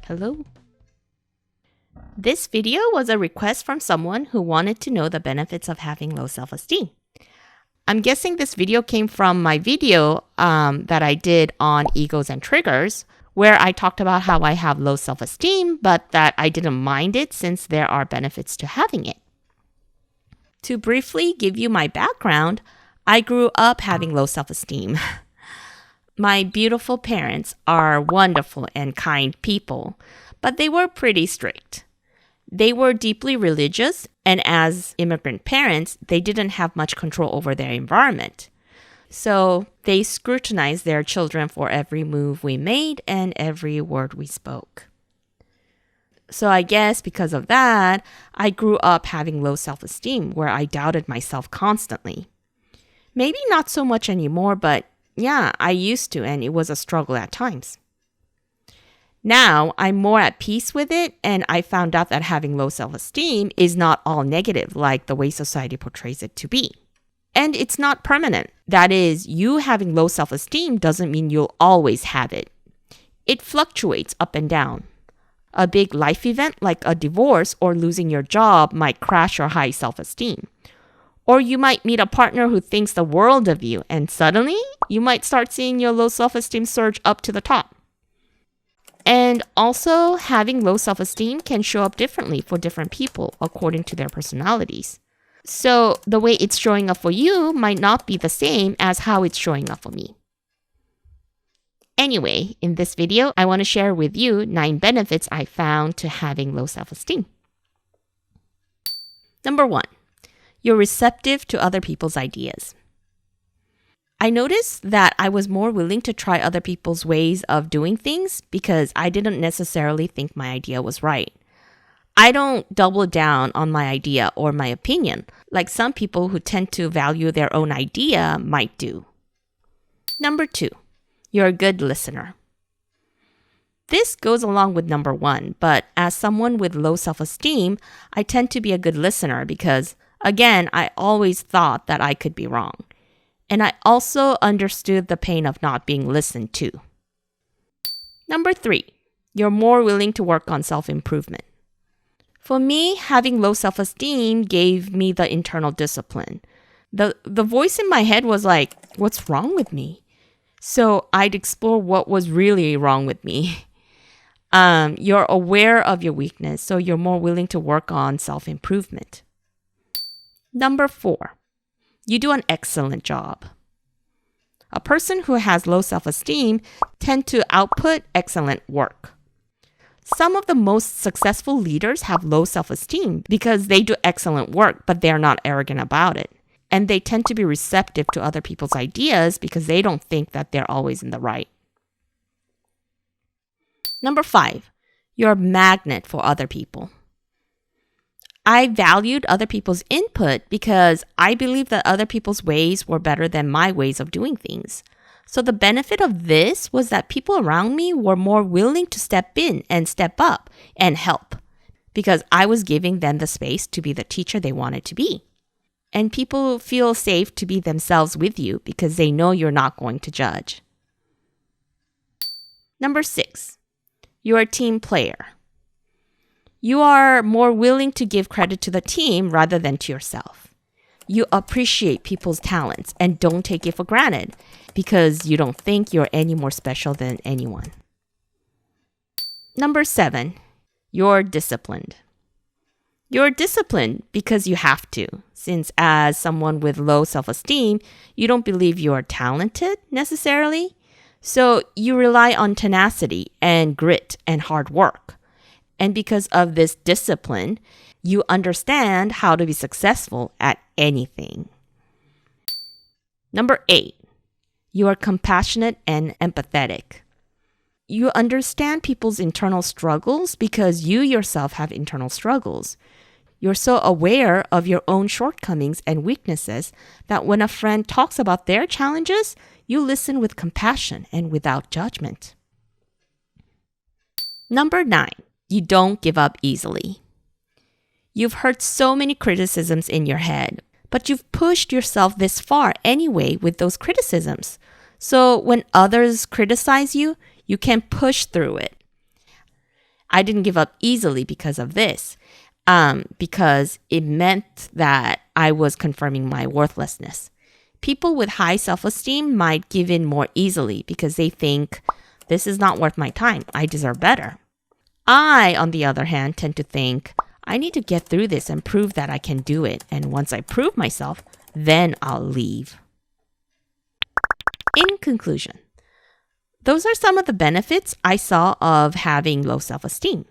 Hello. This video was a request from someone who wanted to know the benefits of having low self-esteem. I'm guessing this video came from my video that I did on egos and triggers, where I talked about how I have low self-esteem, but that I didn't mind it since there are benefits to having it. To briefly give you my background, I grew up having low self-esteem. My beautiful parents are wonderful and kind people, but they were pretty strict. They were deeply religious, and as immigrant parents, they didn't have much control over their environment. So they scrutinized their children for every move we made and every word we spoke. So I guess because of that, I grew up having low self-esteem where I doubted myself constantly. Maybe not so much anymore, but yeah, I used to, and it was a struggle at times. Now, I'm more at peace with it, and I found out that having low self-esteem is not all negative like the way society portrays it to be. And it's not permanent. That is, you having low self-esteem doesn't mean you'll always have it. It fluctuates up and down. A big life event like a divorce or losing your job might crash your high self-esteem. Or you might meet a partner who thinks the world of you, and suddenly you might start seeing your low self-esteem surge up to the top. And also, having low self-esteem can show up differently for different people according to their personalities. So the way it's showing up for you might not be the same as how it's showing up for me. Anyway, in this video, I want to share with you 9 benefits I found to having low self-esteem. Number 1. You're receptive to other people's ideas. I noticed that I was more willing to try other people's ways of doing things because I didn't necessarily think my idea was right. I don't double down on my idea or my opinion like some people who tend to value their own idea might do. Number 2, you're a good listener. This goes along with number 1, but as someone with low self-esteem, I tend to be a good listener because, again, I always thought that I could be wrong. And I also understood the pain of not being listened to. Number 3, you're more willing to work on self-improvement. For me, having low self-esteem gave me the internal discipline. The voice in my head was like, what's wrong with me? So I'd explore what was really wrong with me. You're aware of your weakness, so you're more willing to work on self-improvement. Number 4, you do an excellent job. A person who has low self-esteem tend to output excellent work. Some of the most successful leaders have low self-esteem because they do excellent work, but they're not arrogant about it. And they tend to be receptive to other people's ideas because they don't think that they're always in the right. Number 5, you're a magnet for other people. I valued other people's input because I believed that other people's ways were better than my ways of doing things. So the benefit of this was that people around me were more willing to step in and step up and help because I was giving them the space to be the teacher they wanted to be. And people feel safe to be themselves with you because they know you're not going to judge. Number 6, you're a team player. You are more willing to give credit to the team rather than to yourself. You appreciate people's talents and don't take it for granted because you don't think you're any more special than anyone. Number 7, you're disciplined. You're disciplined because you have to, since as someone with low self-esteem, you don't believe you are talented necessarily. So you rely on tenacity and grit and hard work. And because of this discipline, you understand how to be successful at anything. Number 8, you are compassionate and empathetic. You understand people's internal struggles because you yourself have internal struggles. You're so aware of your own shortcomings and weaknesses that when a friend talks about their challenges, you listen with compassion and without judgment. Number 9, you don't give up easily. You've heard so many criticisms in your head, but you've pushed yourself this far anyway with those criticisms. So when others criticize you, you can push through it. I didn't give up easily because of this, because it meant that I was confirming my worthlessness. People with high self-esteem might give in more easily because they think, this is not worth my time. I deserve better. I, on the other hand, tend to think, I need to get through this and prove that I can do it. And once I prove myself, then I'll leave. In conclusion, those are some of the benefits I saw of having low self-esteem.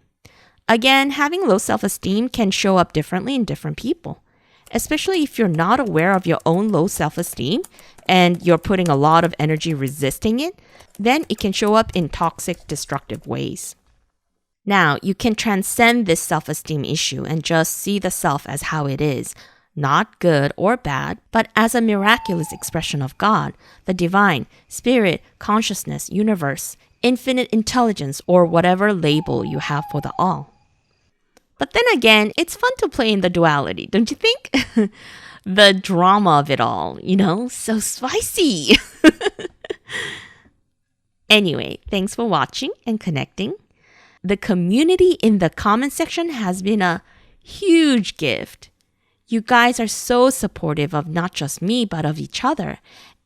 Again, having low self-esteem can show up differently in different people, especially if you're not aware of your own low self-esteem and you're putting a lot of energy resisting it, then it can show up in toxic, destructive ways. Now, you can transcend this self-esteem issue and just see the self as how it is, not good or bad, but as a miraculous expression of God, the divine, spirit, consciousness, universe, infinite intelligence, or whatever label you have for the all. But then again, it's fun to play in the duality, don't you think? The drama of it all, so spicy. Anyway, thanks for watching and connecting. The community in the comment section has been a huge gift. You guys are so supportive of not just me, but of each other.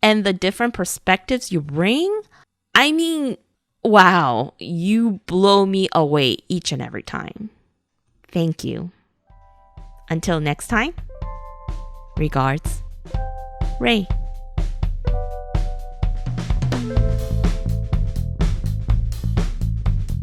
And the different perspectives you bring, I mean, wow, you blow me away each and every time. Thank you. Until next time, regards, Ray.